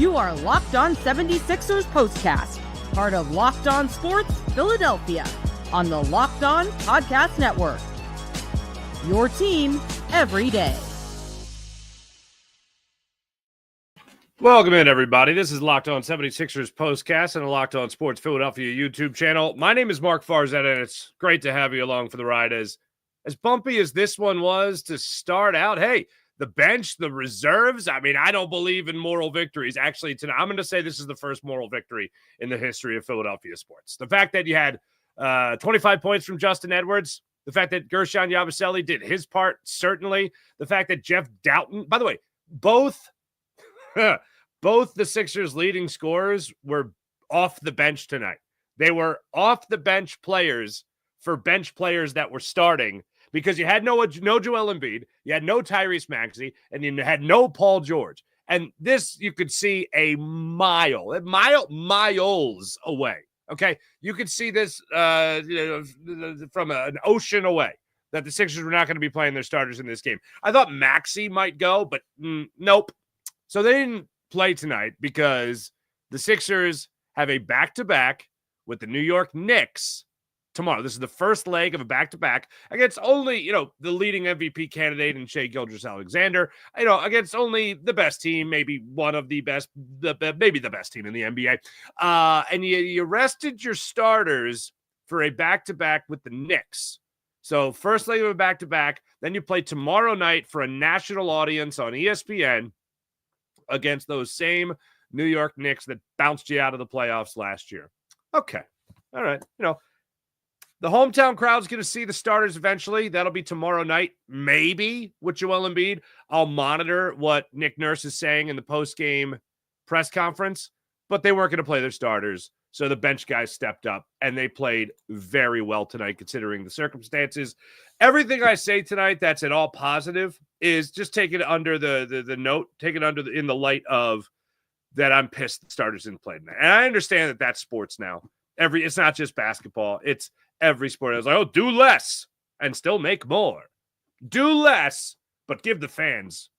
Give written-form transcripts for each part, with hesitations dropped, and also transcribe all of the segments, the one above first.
You are Locked On 76ers Postcast, part of Locked On Sports Philadelphia, on the Locked On Podcast Network. Your team every day. Welcome in, everybody. This is Locked On 76ers Postcast and the Locked On Sports Philadelphia YouTube channel. My name is Mark Farzetta, and it's great to have you along for the ride. As bumpy as this one was to start out, hey, the bench, the reserves, I mean, I don't believe in moral victories. Actually, tonight, I'm going to say this is the first moral victory in the history of Philadelphia sports. The fact that you had 25 points from Justin Edwards, the fact that Guerschon Yabusele did his part, certainly. The fact that Jeff Dowtin, by the way, both the Sixers' leading scorers were off the bench tonight. They were off the bench players for bench players that were starting because you had no Joel Embiid, you had no Tyrese Maxey, and you had no Paul George. And this you could see miles away. Okay, you could see this from an ocean away that the Sixers were not going to be playing their starters in this game. I thought Maxey might go, but nope. So they didn't play tonight because the Sixers have a back-to-back with the New York Knicks tomorrow. This is the first leg of a back-to-back against only, the leading MVP candidate in Shai Gilgeous-Alexander, against only the best team, maybe one of the best, maybe the best team in the NBA. And you rested your starters for a back-to-back with the Knicks. So first leg of a back-to-back, then you play tomorrow night for a national audience on ESPN against those same New York Knicks that bounced you out of the playoffs last year. Okay. All right. The hometown crowd's going to see the starters eventually. That'll be tomorrow night, maybe with Joel Embiid. I'll monitor what Nick Nurse is saying in the post-game press conference, but they weren't going to play their starters. So the bench guys stepped up, and they played very well tonight, considering the circumstances. Everything I say tonight that's at all positive is just take it under the note, take it under in the light of that I'm pissed the starters didn't play tonight. And I understand that that's sports now. It's not just basketball. It's every sport. I was like, do less and still make more. Do less, but give the fans,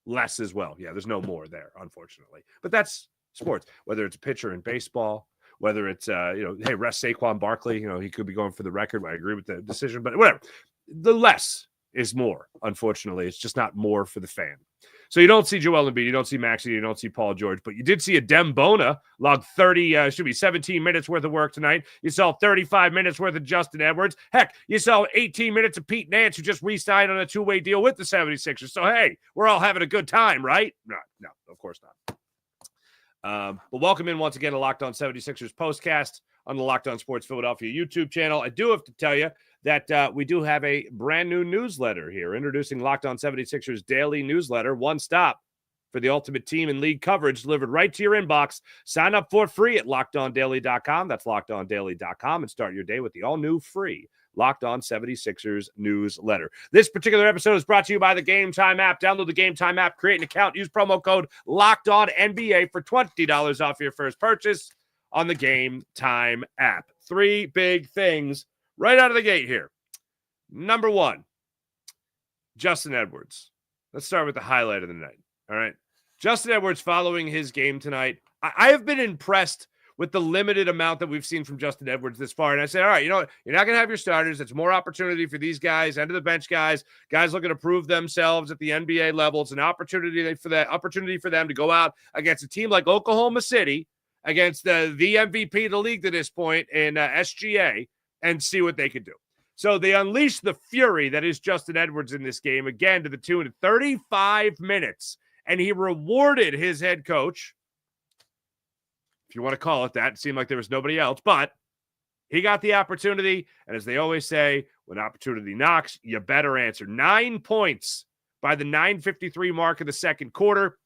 less as well. Yeah, there's no more there, unfortunately. But that's sports, whether it's a pitcher in baseball, whether it's, hey, rest Saquon Barkley, he could be going for the record. I agree with the decision, but whatever. The less is more, unfortunately. It's just not more for the fan. So you don't see Joel Embiid, you don't see Maxey, you don't see Paul George, but you did see a Dem Bona log 17 minutes worth of work tonight. You saw 35 minutes worth of Justin Edwards. Heck, you saw 18 minutes of Pete Nance, who just re-signed on a two-way deal with the 76ers. So, hey, we're all having a good time, right? No, of course not. But welcome in once again to Locked On 76ers Postcast on the Locked On Sports Philadelphia YouTube channel. I do have to tell you that we do have a brand new newsletter here, introducing Locked On 76ers daily newsletter, one stop for the ultimate team and league coverage delivered right to your inbox. Sign up for free at LockedOnDaily.com. That's LockedOnDaily.com, and start your day with the all-new free Locked On 76ers newsletter. This particular episode is brought to you by the Game Time app. Download the Game Time app, create an account, use promo code LOCKEDONNBA for $20 off your first purchase on the Game Time app. Three big things right out of the gate here. Number one, Justin Edwards. Let's start with the highlight of the night. All right. Justin Edwards following his game tonight. I have been impressed with the limited amount that we've seen from Justin Edwards this far. And I said, all right, you're not going to have your starters. It's more opportunity for these guys, end of the bench guys looking to prove themselves at the NBA level. It's an opportunity for them to go out against a team like Oklahoma City, against the MVP of the league to this point in SGA, and see what they could do. So they unleashed the fury that is Justin Edwards in this game, again, to the tune of 35 minutes. And he rewarded his head coach, if you want to call it that. It seemed like there was nobody else, but he got the opportunity. And as they always say, when opportunity knocks, you better answer. 9 points by the 9:53 mark of the second quarter.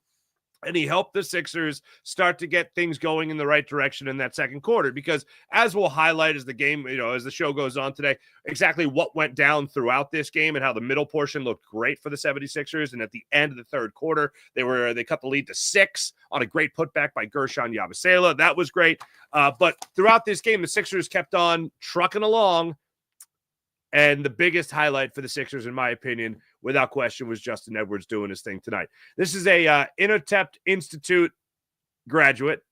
And he helped the Sixers start to get things going in the right direction in that second quarter, because as we'll highlight as the game, as the show goes on today, exactly what went down throughout this game and how the middle portion looked great for the 76ers. And at the end of the third quarter, they cut the lead to 6 on a great putback by Guerschon Yabusele. That was great. But throughout this game, the Sixers kept on trucking along. And the biggest highlight for the Sixers, in my opinion, without question, was Justin Edwards doing his thing tonight. This is a Inotep Institute graduate,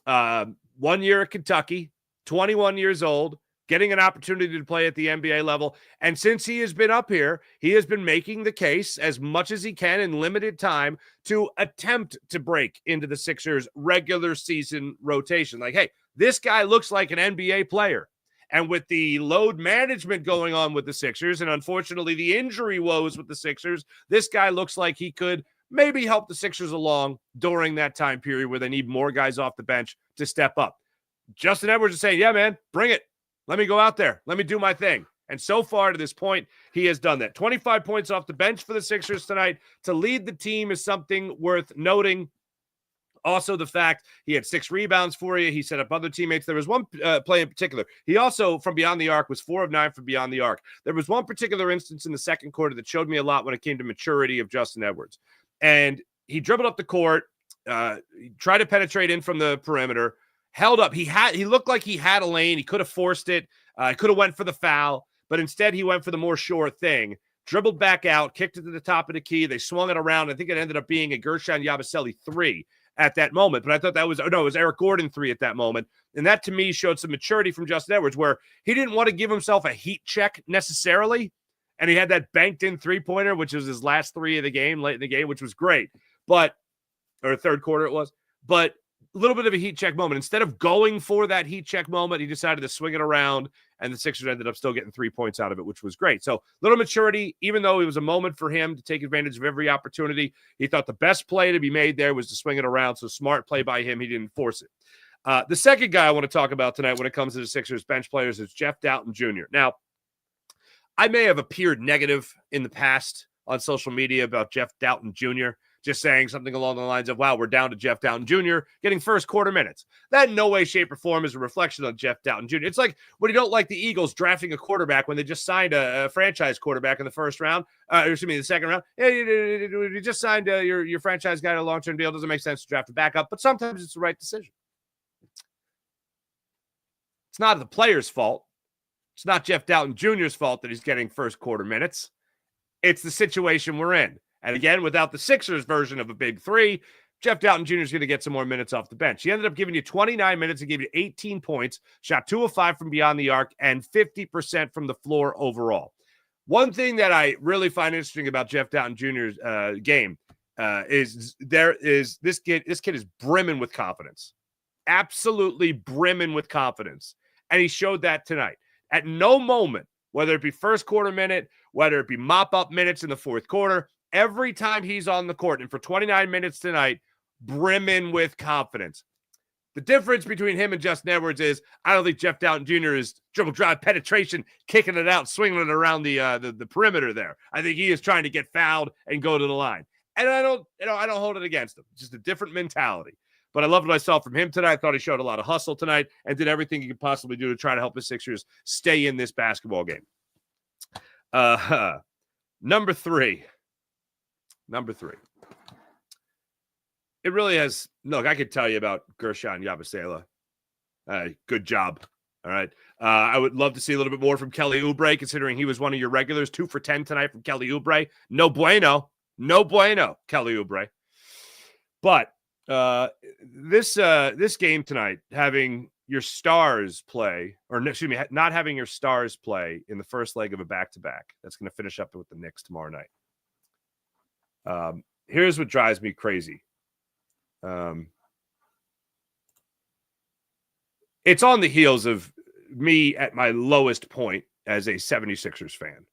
1 year at Kentucky, 21 years old, getting an opportunity to play at the NBA level. And since he has been up here, he has been making the case as much as he can in limited time to attempt to break into the Sixers' regular season rotation. Like, hey, this guy looks like an NBA player. And with the load management going on with the Sixers, and unfortunately the injury woes with the Sixers, this guy looks like he could maybe help the Sixers along during that time period where they need more guys off the bench to step up. Justin Edwards is saying, yeah, man, bring it. Let me go out there. Let me do my thing. And so far to this point, he has done that. 25 points off the bench for the Sixers tonight. To lead the team is something worth noting. Also, the fact he had 6 rebounds for you. He set up other teammates. There was one play in particular. He also, from beyond the arc, was 4 of 9 from beyond the arc. There was one particular instance in the second quarter that showed me a lot when it came to maturity of Justin Edwards. And he dribbled up the court, he tried to penetrate in from the perimeter, held up. He looked like he had a lane. He could have forced it. Could have went for the foul, but instead he went for the more sure thing. Dribbled back out, kicked it to the top of the key. They swung it around. I think it ended up being a Guerschon Yabusele 3 at that moment. But I thought that was, it was Eric Gordon 3 at that moment. And that to me showed some maturity from Justin Edwards, where he didn't want to give himself a heat check necessarily. And he had that banked in 3-pointer, which was his last 3 of the game, late in the game, which was great. But, or third quarter it was. But a little bit of a heat check moment. Instead of going for that heat check moment, he decided to swing it around, and the Sixers ended up still getting 3 points out of it, which was great. So little maturity, even though it was a moment for him to take advantage of every opportunity. He thought the best play to be made there was to swing it around. So smart play by him. He didn't force it. The second guy I want to talk about tonight when it comes to the Sixers bench players is Jeff Dowtin Jr. Now, I may have appeared negative in the past on social media about Jeff Dowtin Jr., just saying something along the lines of, wow, we're down to Jeff Dowtin Jr. getting first quarter minutes. That in no way, shape, or form is a reflection on Jeff Dowtin Jr. It's like when you don't like the Eagles drafting a quarterback when they just signed a franchise quarterback in the first round, the second round. Yeah, you just signed your franchise guy to a long-term deal. Doesn't make sense to draft a backup, but sometimes it's the right decision. It's not the player's fault. It's not Jeff Dowtin Jr.'s fault that he's getting first quarter minutes. It's the situation we're in. And again, without the Sixers version of a big 3, Jeff Dowtin Jr. is going to get some more minutes off the bench. He ended up giving you 29 minutes and gave you 18 points, shot 2 of 5 from beyond the arc, and 50% from the floor overall. One thing that I really find interesting about Jeff Dowtin Jr.'s game is this kid is brimming with confidence. Absolutely brimming with confidence. And he showed that tonight. At no moment, whether it be first quarter minute, whether it be mop-up minutes in the fourth quarter, every time he's on the court, and for 29 minutes tonight, brimming with confidence. The difference between him and Justin Edwards is I don't think Jeff Dowtin Jr. is dribble drive penetration, kicking it out, swinging it around the perimeter there. I think he is trying to get fouled and go to the line. And I don't hold it against him. It's just a different mentality. But I loved what I saw from him tonight. I thought he showed a lot of hustle tonight and did everything he could possibly do to try to help the Sixers stay in this basketball game. Number three. It really has. Look, I could tell you about Guerschon Yabusele. Good job. All right. I would love to see a little bit more from Kelly Oubre, considering he was one of your regulars. 2 for 10 tonight from Kelly Oubre. No bueno, Kelly Oubre. But this game tonight, having your stars play, not having your stars play in the first leg of a back-to-back, that's going to finish up with the Knicks tomorrow night. Here's what drives me crazy. It's on the heels of me at my lowest point as a 76ers fan.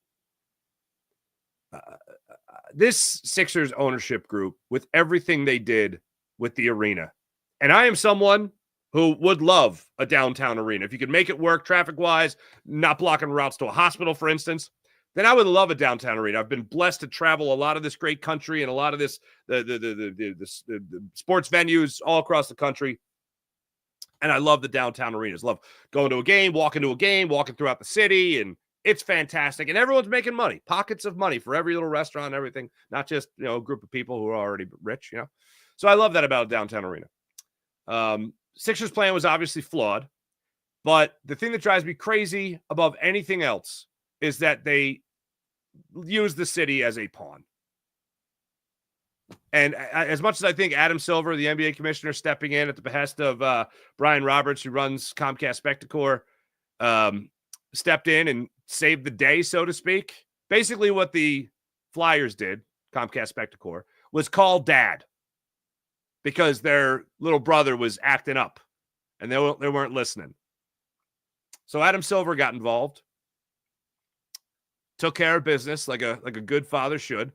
This Sixers ownership group, with everything they did with the arena, and I am someone who would love a downtown arena. If you could make it work traffic-wise, not blocking routes to a hospital, for instance, then I would love a downtown arena. I've been blessed to travel a lot of this great country and a lot of this the sports venues all across the country. And I love the downtown arenas. Love going to a game, walking throughout the city, and it's fantastic. And everyone's making money, pockets of money for every little restaurant and everything, not just, a group of people who are already rich, So I love that about a downtown arena. Sixers plan was obviously flawed, but the thing that drives me crazy above anything else is that they use the city as a pawn. And as much as I think Adam Silver, the NBA commissioner, stepping in at the behest of Brian Roberts, who runs Comcast Spectacor, stepped in and saved the day, so to speak. Basically what the Flyers did, Comcast Spectacor, was call dad because their little brother was acting up and they weren't listening. So Adam Silver got involved, took care of business like a good father should.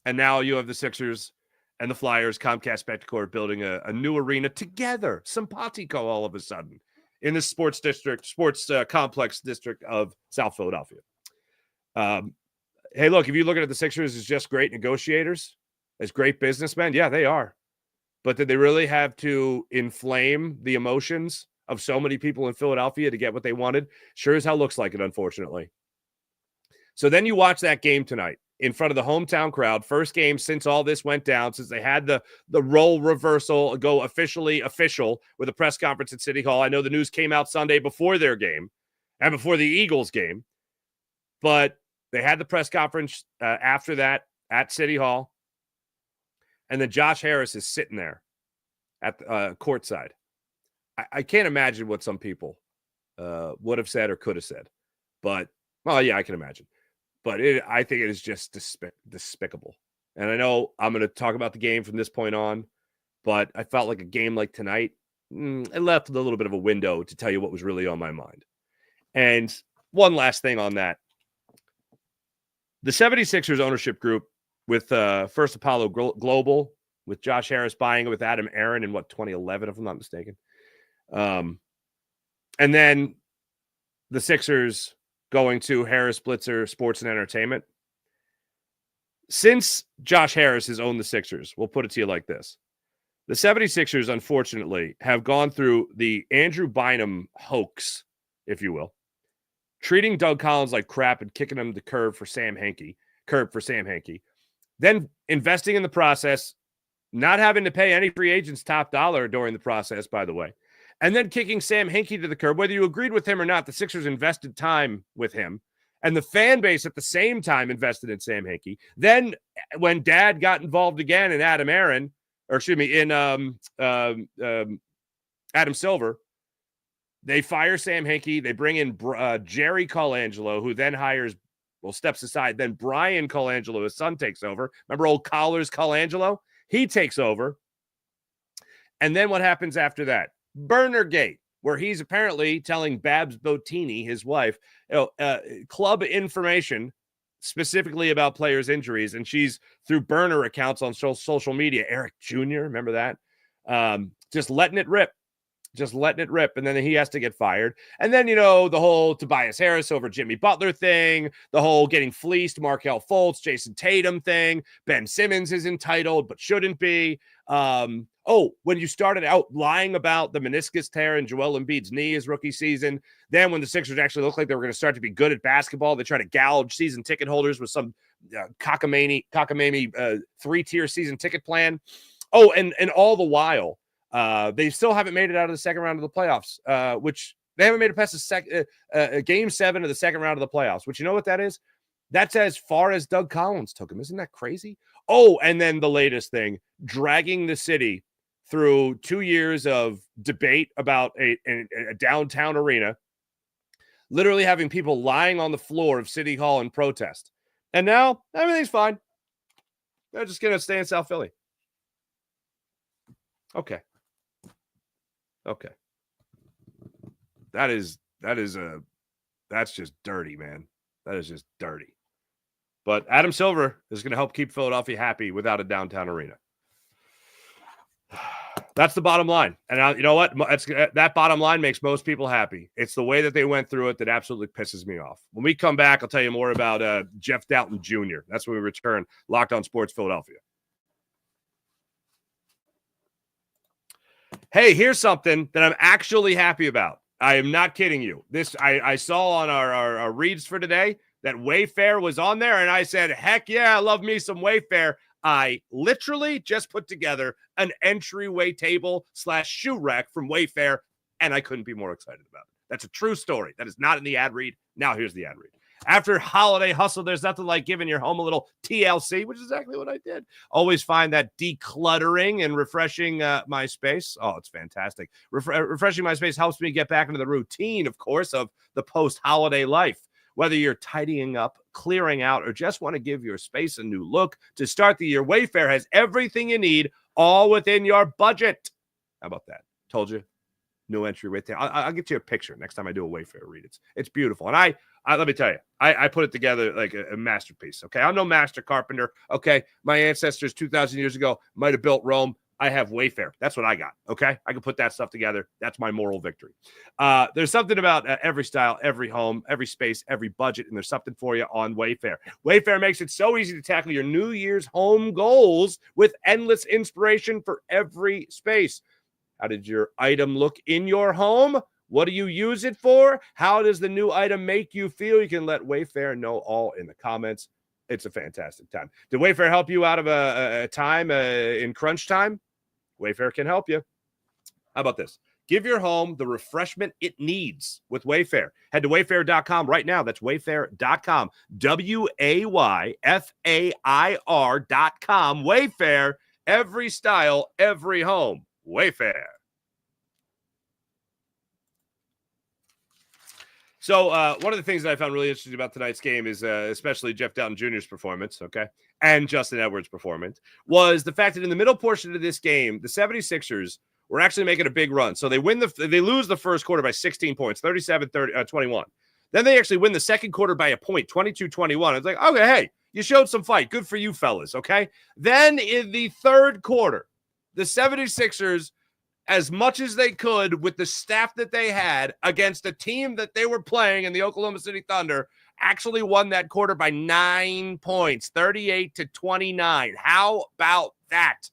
And now you have the Sixers and the Flyers, Comcast Spectacor, building a new arena together. Simpatico all of a sudden in the sports complex district of South Philadelphia. Hey, look, if you look at the Sixers as just great negotiators, as great businessmen, yeah, they are. But did they really have to inflame the emotions of so many people in Philadelphia to get what they wanted? Sure as hell looks like it, unfortunately. So then you watch that game tonight in front of the hometown crowd. First game since all this went down, since they had the role reversal go officially official with a press conference at City Hall. I know the news came out Sunday before their game and before the Eagles game, but they had the press conference after that at City Hall. And then Josh Harris is sitting there at the courtside. I can't imagine what some people would have said or could have said. But, well, yeah, I can imagine. But I think it is just despicable. And I know I'm going to talk about the game from this point on, but I felt like a game like tonight, it left a little bit of a window to tell you what was really on my mind. And one last thing on that. The 76ers ownership group with First Apollo Global, with Josh Harris buying it with Adam Aaron in, 2011, if I'm not mistaken. And then the Sixers going to Harris Blitzer Sports and Entertainment. Since Josh Harris has owned the Sixers, we'll put it to you like this. The 76ers, unfortunately, have gone through the Andrew Bynum hoax, if you will, treating Doug Collins like crap and kicking him the curb for Sam Hinkie, then investing in the process, not having to pay any free agents top dollar during the process, by the way, and then kicking Sam Hinkie to the curb. Whether you agreed with him or not, the Sixers invested time with him, and the fan base at the same time invested in Sam Hinkie. Then when Dad got involved again in Adam Silver, they fire Sam Hinkie. They bring in Jerry Colangelo, who then steps aside. Then Brian Colangelo, his son, takes over. Remember old Collars Colangelo? He takes over. And then what happens after that? Burnergate, where he's apparently telling Babs Bottini, his wife, club information specifically about players' injuries, and she's through burner accounts on social media. Eric Jr., remember that? Just letting it rip. And then he has to get fired. And then, the whole Tobias Harris over Jimmy Butler thing, the whole getting fleeced, Markelle Fultz, Jason Tatum thing, Ben Simmons is entitled but shouldn't be. When you started out lying about the meniscus tear in Joel Embiid's knee his rookie season, then when the Sixers actually looked like they were going to start to be good at basketball, they try to gouge season ticket holders with some cockamamie 3-tier season ticket plan. And all the while, they still haven't made it out of the second round of the playoffs, which they haven't made it past game 7 of the second round of the playoffs, which you know what that is? That's as far as Doug Collins took him. Isn't that crazy? And then the latest thing, dragging the city through 2 years of debate about a downtown arena, literally having people lying on the floor of City Hall in protest. And now everything's fine. They're just going to stay in South Philly. Okay. That's just dirty, man. That is just dirty. But Adam Silver is going to help keep Philadelphia happy without a downtown arena. That's the bottom line. And you know what? That bottom line makes most people happy. It's the way that they went through it that absolutely pisses me off. When we come back, I'll tell you more about Jeff Dowtin Jr. That's when we return. Locked On Sports Philadelphia. Hey, here's something that I'm actually happy about. I am not kidding you. This I saw on our reads for today that Wayfair was on there, and I said, heck yeah, I love me some Wayfair. I literally just put together an entryway table / shoe rack from Wayfair, and I couldn't be more excited about it. That's a true story. That is not in the ad read. Now here's the ad read. After holiday hustle, there's nothing like giving your home a little TLC, which is exactly what I did. Always find that decluttering and refreshing my space. Oh, it's fantastic. Refreshing my space helps me get back into the routine, of course, of the post-holiday life. Whether you're tidying up, clearing out, or just want to give your space a new look to start the year, Wayfair has everything you need, all within your budget. How about that? Told you. New entry right there. I'll get you a picture next time I do a Wayfair read. It's beautiful. And I let me tell you, I put it together like a masterpiece. Okay. I'm no master carpenter. Okay. My ancestors 2,000 years ago might have built Rome. I have Wayfair. That's what I got. Okay. I can put that stuff together. That's my moral victory. There's something about every style, every home, every space, every budget, and there's something for you on Wayfair. Wayfair makes it so easy to tackle your New Year's home goals with endless inspiration for every space. How did your item look in your home? What do you use it for? How does the new item make you feel? You can let Wayfair know all in the comments. It's a fantastic time. Did Wayfair help you out of a time in crunch time? Wayfair can help you. How about this? Give your home the refreshment it needs with Wayfair. Head to wayfair.com right now. That's wayfair.com. WAYFAIR.com. Wayfair, every style, every home. Wayfair. So one of the things that I found really interesting about tonight's game is especially Jeff Dowtin Jr.'s performance, okay, and Justin Edwards' performance, was the fact that in the middle portion of this game, the 76ers were actually making a big run. So they lose the first quarter by 16 points, 37-21. Then they actually win the second quarter by a point, 22-21. It's like, okay, hey, you showed some fight. Good for you fellas, okay? Then in the third quarter, the 76ers, as much as they could with the staff that they had against a team that they were playing in the Oklahoma City Thunder, actually won that quarter by 9 points, 38-29. How about that?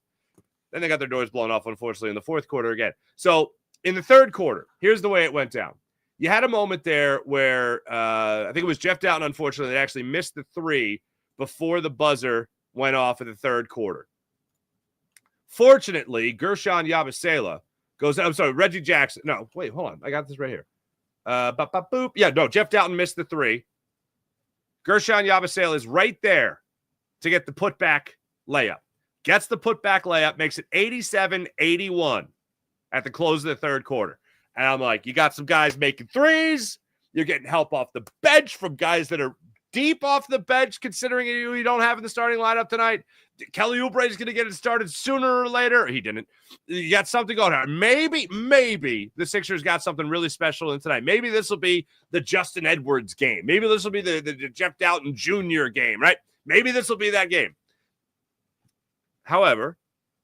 Then they got their doors blown off, unfortunately, in the fourth quarter again. So in the third quarter, here's the way it went down. You had a moment there where I think it was Jeff Dowtin, unfortunately, that actually missed the three before the buzzer went off in the third quarter. Fortunately, Guerschon Yabusele goes, I'm sorry, Reggie Jackson. No, wait, hold on. I got this right here. Boop. Yeah, no, Jeff Dowtin missed the three. Guerschon Yabusele is right there to get the putback layup. Gets the putback layup, makes it 87-81 at the close of the third quarter. And I'm like, you got some guys making threes. You're getting help off the bench from guys that are deep off the bench, considering you don't have in the starting lineup tonight. Kelly Oubre is going to get it started sooner or later. He didn't. You got something going on. Maybe the Sixers got something really special in tonight. Maybe this will be the Justin Edwards game. Maybe this will be the Jeff Dowtin Jr. game, right? Maybe this will be that game. However,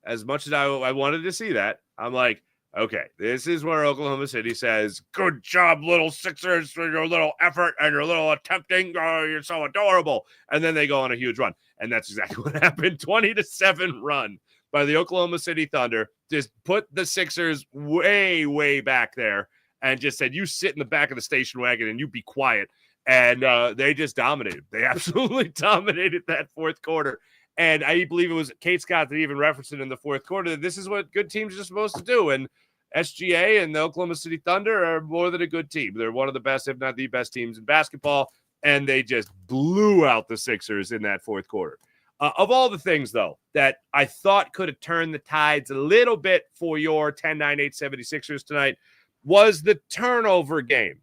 as much as I wanted to see that, I'm like, okay, this is where Oklahoma City says, good job, little Sixers, for your little effort and your little attempting. Oh, you're so adorable. And then they go on a huge run. And that's exactly what happened. 20-7 run by the Oklahoma City Thunder. Just put the Sixers way, way back there and just said, you sit in the back of the station wagon and you be quiet. And they just dominated. They absolutely dominated that fourth quarter. And I believe it was Kate Scott that even referenced it in the fourth quarter, that this is what good teams are supposed to do. And SGA and the Oklahoma City Thunder are more than a good team. They're one of the best, if not the best teams in basketball. And they just blew out the Sixers in that fourth quarter. Of all the things, though, that I thought could have turned the tides a little bit for your 10-9-8 76ers tonight was the turnover game.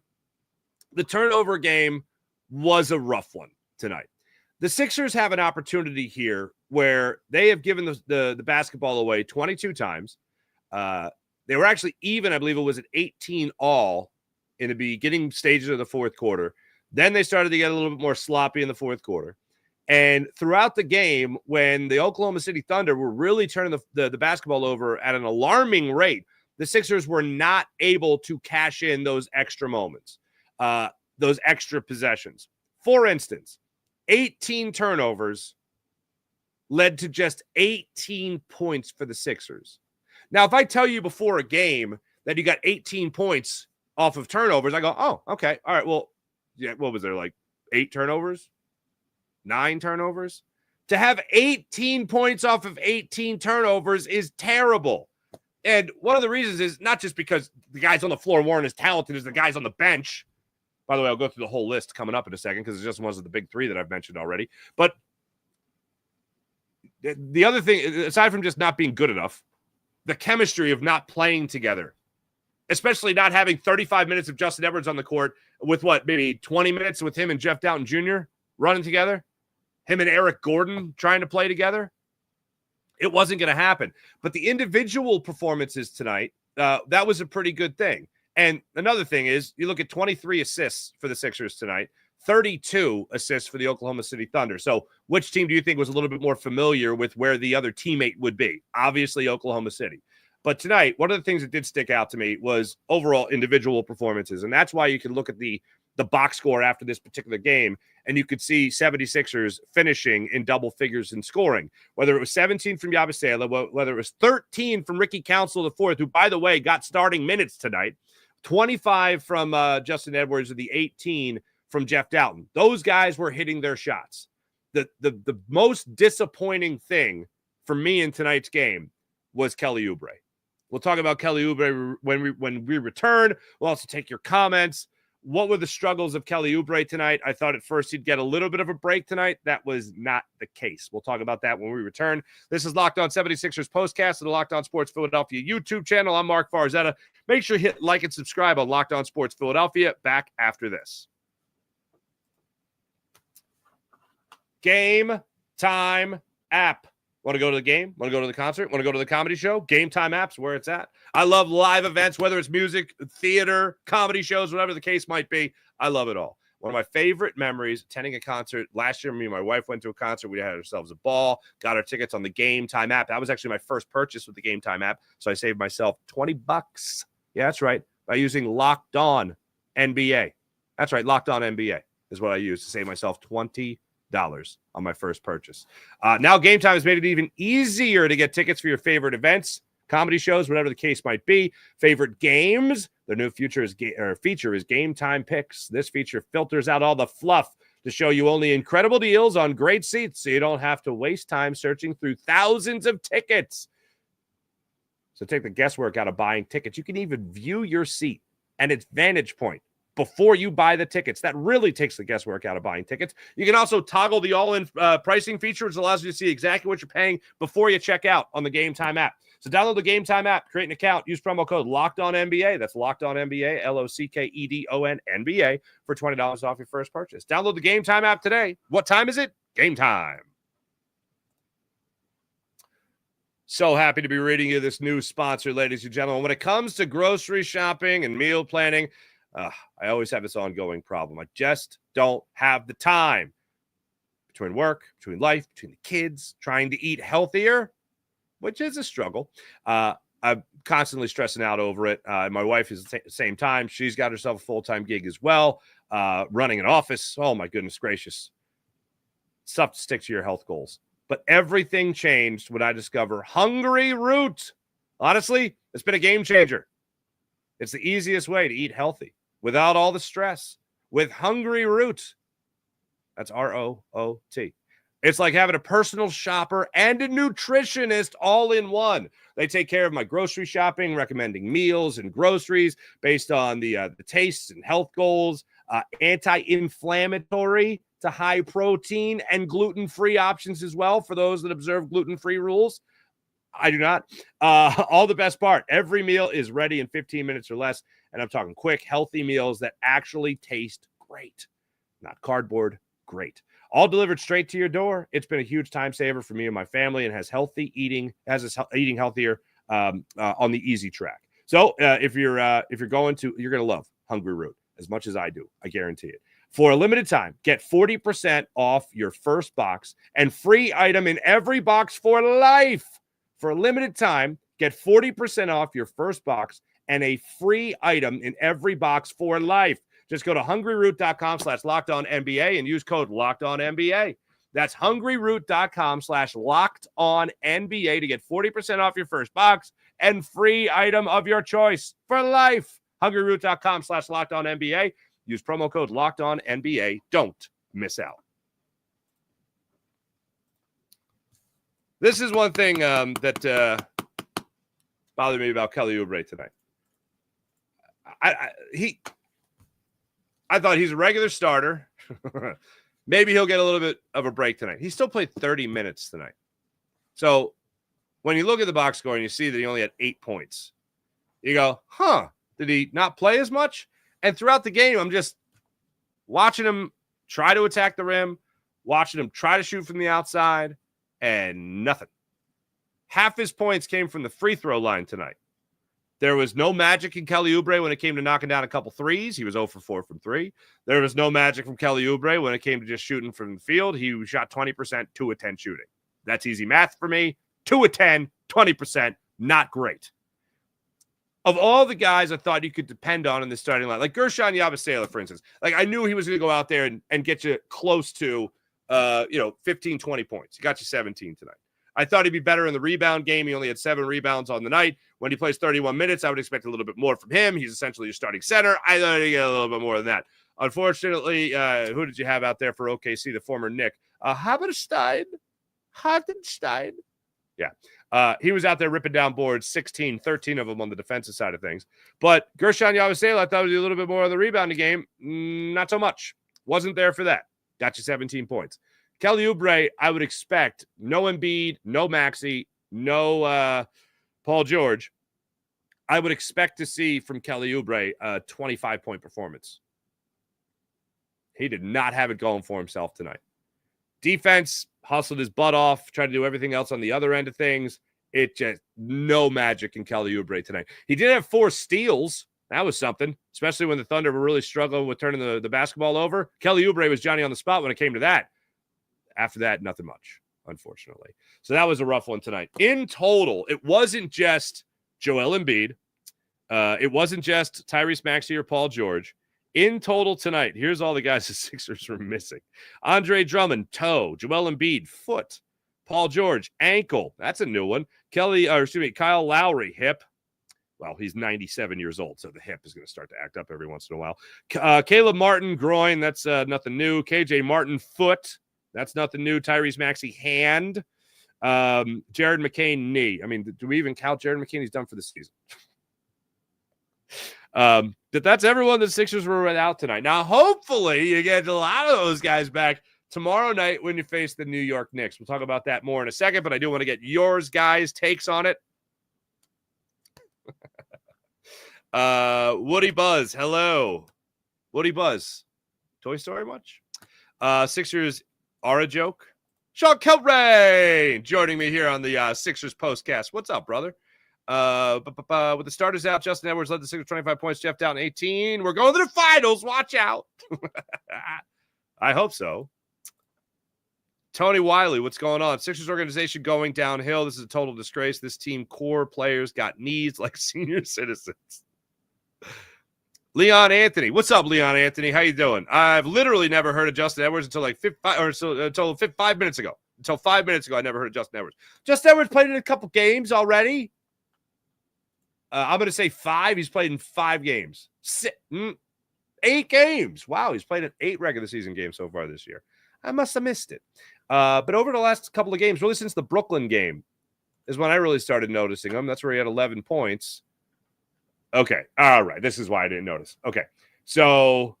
The turnover game was a rough one tonight. The Sixers have an opportunity here where they have given the basketball away 22 times. They were actually even, I believe it was at 18 all in the beginning stages of the fourth quarter. Then they started to get a little bit more sloppy in the fourth quarter. And throughout the game, when the Oklahoma City Thunder were really turning the basketball over at an alarming rate, the Sixers were not able to cash in those extra moments, those extra possessions. For instance, 18 turnovers led to just 18 points for the Sixers. Now, if I tell you before a game that you got 18 points off of turnovers, I go, oh, okay. All right, well, yeah, what was there, like 8 turnovers? 9 turnovers? To have 18 points off of 18 turnovers is terrible. And one of the reasons is not just because the guys on the floor weren't as talented as the guys on the bench. By the way, I'll go through the whole list coming up in a second because it just wasn't the big three that I've mentioned already. But the other thing, aside from just not being good enough, the chemistry of not playing together, especially not having 35 minutes of Justin Edwards on the court with maybe 20 minutes with him and Jeff Dowtin Jr. running together, him and Eric Gordon trying to play together. It wasn't going to happen. But the individual performances tonight, that was a pretty good thing. And another thing is, you look at 23 assists for the Sixers tonight, 32 assists for the Oklahoma City Thunder. So which team do you think was a little bit more familiar with where the other teammate would be? Obviously, Oklahoma City. But tonight, one of the things that did stick out to me was overall individual performances. And that's why you can look at the box score after this particular game, and you could see 76ers finishing in double figures in scoring, whether it was 17 from Yabusele, whether it was 13 from Ricky Council IV, who, by the way, got starting minutes tonight, 25 from Justin Edwards, and the 18 from Jeff Dowtin. Those guys were hitting their shots. The most disappointing thing for me in tonight's game was Kelly Oubre. We'll talk about Kelly Oubre when we return. We'll also take your comments. What were the struggles of Kelly Oubre tonight? I thought at first he'd get a little bit of a break tonight. That was not the case. We'll talk about that when we return. This is Locked On 76ers Postcast of the Locked On Sports Philadelphia YouTube channel. I'm Mark Farzetta. Make sure you hit like and subscribe on Locked On Sports Philadelphia. Back after this. Game Time app. Want to go to the game? Want to go to the concert? Want to go to the comedy show? Game Time app's where it's at. I love live events, whether it's music, theater, comedy shows, whatever the case might be. I love it all. One of my favorite memories, attending a concert. Last year, me and my wife went to a concert. We had ourselves a ball, got our tickets on the Game Time app. That was actually my first purchase with the Game Time app, so I saved myself $20. Yeah, that's right, by using Locked On NBA. That's right, Locked On NBA is what I used to save myself $20 on my first purchase. Now Game Time has made it even easier to get tickets for your favorite events, comedy shows, whatever the case might be. Favorite games. Their new feature is Game Time Picks. This feature filters out all the fluff to show you only incredible deals on great seats, so you don't have to waste time searching through thousands of tickets. So take the guesswork out of buying tickets. You can even view your seat and its vantage point before you buy the tickets. That really takes the guesswork out of buying tickets. You can also toggle the all-in pricing feature, which allows you to see exactly what you're paying before you check out on the Game Time app. So download the Game Time app, create an account, use promo code LOCKEDONNBA. That's LOCKEDONNBA, LOCKEDON NBA for $20 off your first purchase. Download the Game Time app today. What time is it? Game time. So happy to be reading you this new sponsor, ladies and gentlemen. When it comes to grocery shopping and meal planning, I always have this ongoing problem. I just don't have the time. Between work, between life, between the kids, trying to eat healthier, which is a struggle. I'm constantly stressing out over it. My wife is at the same time. She's got herself a full-time gig as well, running an office. Oh, my goodness gracious. It's tough to stick to your health goals. But everything changed when I discovered Hungry Root. Honestly, it's been a game changer. It's the easiest way to eat healthy without all the stress. With Hungry Root. That's ROOT. It's like having a personal shopper and a nutritionist all in one. They take care of my grocery shopping, recommending meals and groceries based on the tastes and health goals, anti-inflammatory to high protein and gluten-free options as well for those that observe gluten-free rules. I do not. All the best part, every meal is ready in 15 minutes or less. And I'm talking quick, healthy meals that actually taste great. Not cardboard, great. All delivered straight to your door. It's been a huge time saver for me and my family, and has eating healthier on the easy track. So if you're going to, you're going to love Hungry Root as much as I do. I guarantee it. For a limited time, get 40% off your first box and free item in every box for life. For a limited time, get 40% off your first box and a free item in every box for life. Just go to hungryroot.com/LockedOnNBA and use code LockedOnNBA. That's hungryroot.com/LockedOnNBA to get 40% off your first box and free item of your choice for life. hungryroot.com/LockedOnNBA. Use promo code LockedOnNBA. Don't miss out. This is one thing that bothered me about Kelly Oubre tonight. I thought he's a regular starter. Maybe he'll get a little bit of a break tonight. He still played 30 minutes tonight. So when you look at the box score and you see that he only had 8 points, you go, did he not play as much? And throughout the game, I'm just watching him try to attack the rim, watching him try to shoot from the outside, and nothing. Half his points came from the free throw line tonight. There was no magic in Kelly Oubre when it came to knocking down a couple threes. He was 0 for 4 from 3. There was no magic from Kelly Oubre when it came to just shooting from the field. He shot 20%, 2 of 10 shooting. That's easy math for me. 2 of 10, 20%, not great. Of all the guys I thought you could depend on in the starting line, like Guerschon Yabusele, for instance, like I knew he was going to go out there and get you close to, 15, 20 points. He got you 17 tonight. I thought he'd be better in the rebound game. He only had 7 rebounds on the night. When he plays 31 minutes, I would expect a little bit more from him. He's essentially your starting center. I thought he'd get a little bit more than that. Unfortunately, who did you have out there for OKC, the former Knick? Hartenstein. Yeah. He was out there ripping down boards, 16, 13 of them on the defensive side of things. But Guerschon Yabusele, I thought would do a little bit more on the rebounding game. Not so much. Wasn't there for that. Got you 17 points. Kelly Oubre, I would expect no Embiid, no Maxey, no Paul George. I would expect to see from Kelly Oubre a 25-point performance. He did not have it going for himself tonight. Defense hustled his butt off, tried to do everything else on the other end of things. It just no magic in Kelly Oubre tonight. He did have 4 steals. That was something, especially when the Thunder were really struggling with turning the basketball over. Kelly Oubre was Johnny on the spot when it came to that. After that, nothing much, unfortunately. So that was a rough one tonight. In total, it wasn't just Joel Embiid. It wasn't just Tyrese Maxey or Paul George. In total tonight, here's all the guys the Sixers were missing. Andre Drummond, toe. Joel Embiid, foot. Paul George, ankle. That's a new one. Kyle Lowry, hip. Well, he's 97 years old, so the hip is going to start to act up every once in a while. Caleb Martin, groin. That's nothing new. KJ Martin, foot. That's nothing new. Tyrese Maxey, hand. Jared McCain, knee. I mean, do we even count Jared McCain? He's done for the season. But that's everyone the Sixers were without tonight. Now, hopefully, you get a lot of those guys back tomorrow night when you face the New York Knicks. We'll talk about that more in a second, but I do want to get yours guys' takes on it. Woody Buzz, hello. Woody Buzz, Toy Story much? Sixers are a joke. Sean Kelrain joining me here on the Sixers postcast. What's up, brother? With the starters out, Justin Edwards led the Sixers 25 points, Jeff Dowtin 18. We're going to the finals. Watch out. I hope so. Tony Wiley, what's going on? Sixers organization going downhill. This is a total disgrace. This team core players got needs like senior citizens. Leon Anthony. What's up, Leon Anthony? How you doing? I've literally never heard of Justin Edwards until 5 minutes ago. Until 5 minutes ago, I never heard of Justin Edwards. Justin Edwards played in a couple games already. I'm going to say 5. He's played in 5 games. 8 games. Wow, he's played in 8 regular season games so far this year. I must have missed it. But over the last couple of games, really since the Brooklyn game, is when I really started noticing him. That's where he had 11 points. Okay. All right. This is why I didn't notice. Okay. So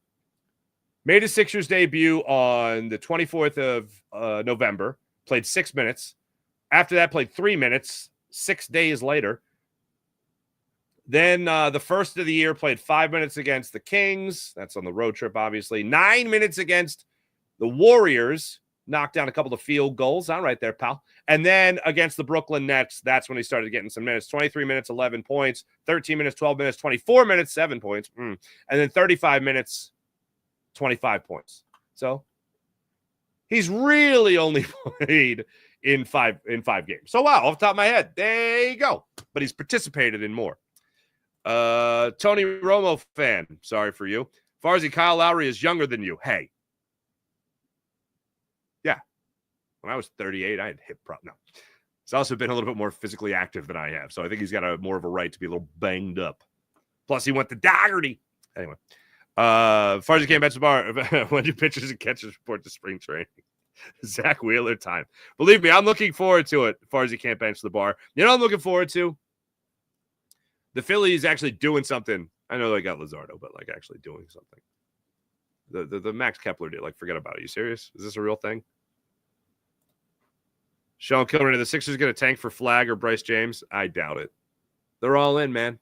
made his Sixers debut on the 24th of November. Played 6 minutes. After that, played 3 minutes 6 days later. Then the first of the year played 5 minutes against the Kings. That's on the road trip, obviously. 9 minutes against the Warriors. Knocked down a couple of field goals. All right there, pal. And then against the Brooklyn Nets, that's when he started getting some minutes. 23 minutes, 11 points. 13 minutes, 12 minutes. 24 minutes, 7 points. And then 35 minutes, 25 points. So he's really only played in five games. So, wow, off the top of my head, there you go. But he's participated in more. Tony Romo fan, sorry for you. Farzi, Kyle Lowry is younger than you. Hey. Yeah. When I was 38, I had hip problem. No. He's also been a little bit more physically active than I have. So I think he's got more of a right to be a little banged up. Plus, he went to Dougherty. Anyway. Farzi can't bench the bar. When do pitchers and catchers report to spring training? Zach Wheeler time. Believe me, I'm looking forward to it. Farzi can't bench the bar. You know what I'm looking forward to? The Phillies actually doing something. I know they got Luzardo, but like actually doing something. The Max Kepler deal. Like, forget about it. Are you serious? Is this a real thing? Sean Kilmer, the Sixers going to tank for Flag or Bryce James? I doubt it. They're all in, man.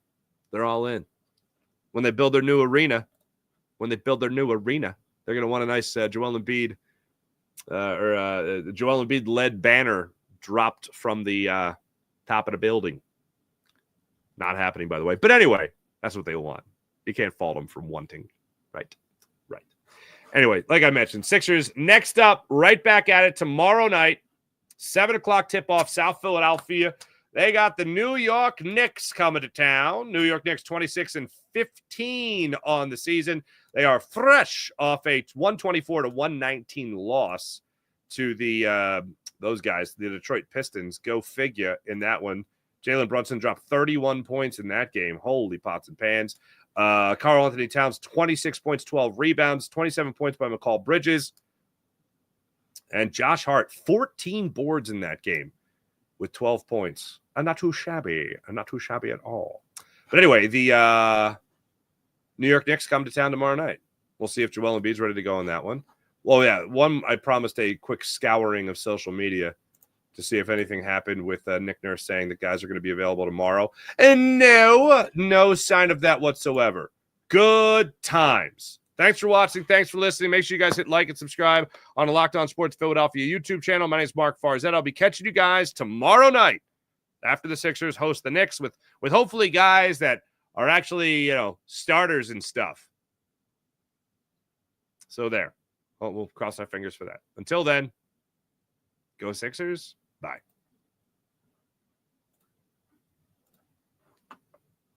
They're all in. When they build their new arena, they're going to want a nice Joel Embiid Joel Embiid-led banner dropped from the top of the building. Not happening, by the way. But anyway, that's what they want. You can't fault them for wanting. Right. Anyway, like I mentioned, Sixers next up, right back at it tomorrow night. 7 o'clock tip-off, South Philadelphia. They got the New York Knicks coming to town. New York Knicks 26-15 on the season. They are fresh off a 124-119 loss to the those guys, the Detroit Pistons. Go figure in that one. Jalen Brunson dropped 31 points in that game. Holy pots and pans. Karl Anthony Towns, 26 points, 12 rebounds, 27 points by McCall Bridges. And Josh Hart, 14 boards in that game with 12 points. I'm not too shabby. At all. But anyway, the New York Knicks come to town tomorrow night. We'll see if Joel Embiid's ready to go on that one. Well, yeah, I promised a quick scouring of social media to see if anything happened with Nick Nurse saying that guys are going to be available tomorrow. And no sign of that whatsoever. Good times. Thanks for watching. Thanks for listening. Make sure you guys hit like and subscribe on the Locked On Sports Philadelphia YouTube channel. My name is Mark Farzetta. I'll be catching you guys tomorrow night after the Sixers host the Knicks with hopefully guys that are actually, starters and stuff. So there. We'll cross our fingers for that. Until then, go Sixers. Bye.